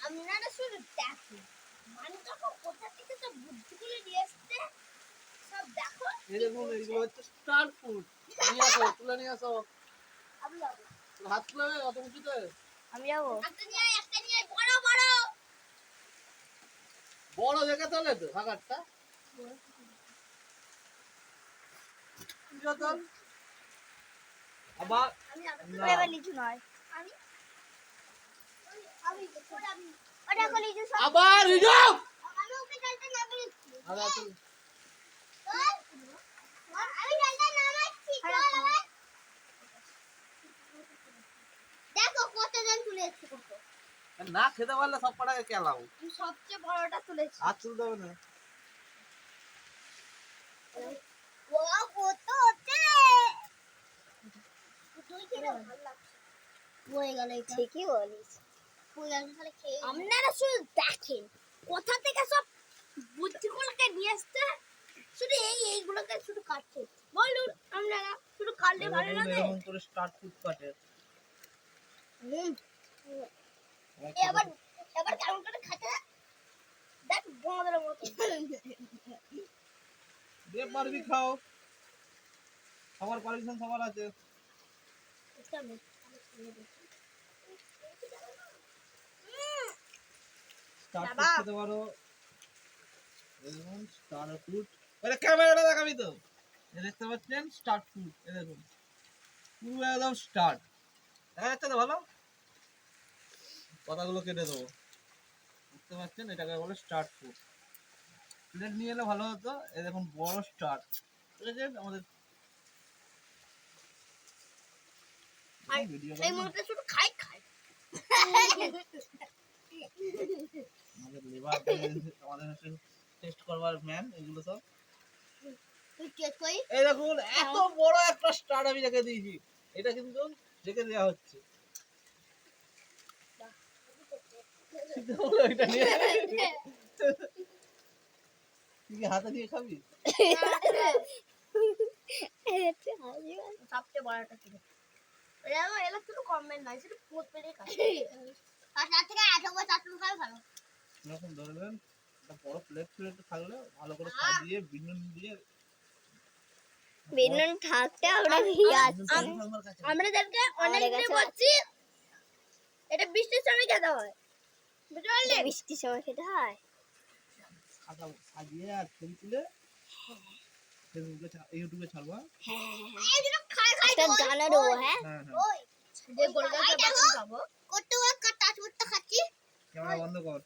আপনারা শুধু দেখুন মানুষটা কোথা থেকে সব বুদ্ধিগুলো নিয়ে আসছে সব দেখো। এই দেখুন এইগুলো হচ্ছে স্টার ফুড। নিয়ে আসো, তুলে নিয়ে আসো। আমি যাবো। হাত তুলে অত উঁচুতে। আমি যাবো। একটা নিয়ে বড় বড়। বড় জায়গা তোলে তো ভাগারটা। যতন আবার আমি এবার লিচু নয়। আমি আমি ওটা কোন লিচু সব আবার রিজব। আমি ওকে ডালটা না বলেছি। আরে তুই আমি ডালটা নামাচ্ছি চল আবার। দেখো কতজন তুলে এসেছে কত। না খেতে পারলে সব কটাকে কেলাও। আমি সবচেয়ে বড়টা তুলেছি। হাত তুলতে হবে না। ও কত হচ্ছে তুই খেলে ভালো লাগছে বয়ে গেল এটা ঠিকই বলিস আপনারা শুধু দেখেন কোথা থেকে সব বুদ্ধিগুলোকে নিয়ে আসছে শুধু এইগুলোকে শুধু কাটছে বলুন আপনারা শুধু কাটলে ভালো লাগে এরকম করে স্টার্ট ফুড কাটে। এবার এবার কেমন করে খাতে দেখ বড়দের মতো যে পারবি খাও। সবার পারমিশন সবার আছে। স্টার্ট ফুড খেতে পারো। দেখুন স্টার ফুড। আরে ক্যামেরাটা দেখাবি তো। এই দেখতে পাচ্ছেন স্টার্ট ফুড। এই দেখুন পুরো একদম স্টার্ট। দেখা যাচ্ছে তো ভালো? কথাগুলো কেটে দেবো। দেখতে পাচ্ছেন এটাকে বলে স্টার্ট ফুড। প্লেট নিয়ে এলে ভালো হতো। এই দেখুন বড় স্টার্ট। ঠিক আছে আমাদের এই মুহূর্তে শুধু খাই আমাদের লেবার আমাদের টেস্ট করবার ম্যান এগুলো সব। এই দেখুন এত বড় একটা স্টার আমি রেখে দিয়েছি। এটা কিন্তু রেখে দেওয়া হচ্ছে। এটা নিয়ে তুই কি হাতে দিয়ে খাবি? সবচেয়ে বড়টা ছিল এলা শুধু কমেন্ট নয় শুধু পোস্ট পেরে খাই তার থেকে 8 খাই ভালো এরকম ধরবেন একটা বড় প্লেট থাকলে ভালো করে সাজিয়ে বিনুন দিয়ে বিনুন থাকতে আমরা আমাদেরকে অনেক দিন বলছি এটা বৃষ্টির সময় খেতে হয় বুঝলে বৃষ্টির সময় খেতে হয় সাজিয়ে আর ছবি তুলে ইউটিউবে ছাড়বো। একটা গানা দেবো হ্যাঁ হ্যাঁ যে গোলগাল খাবো কত কাটা করতে খাচ্ছি ক্যামেরা বন্ধ কর।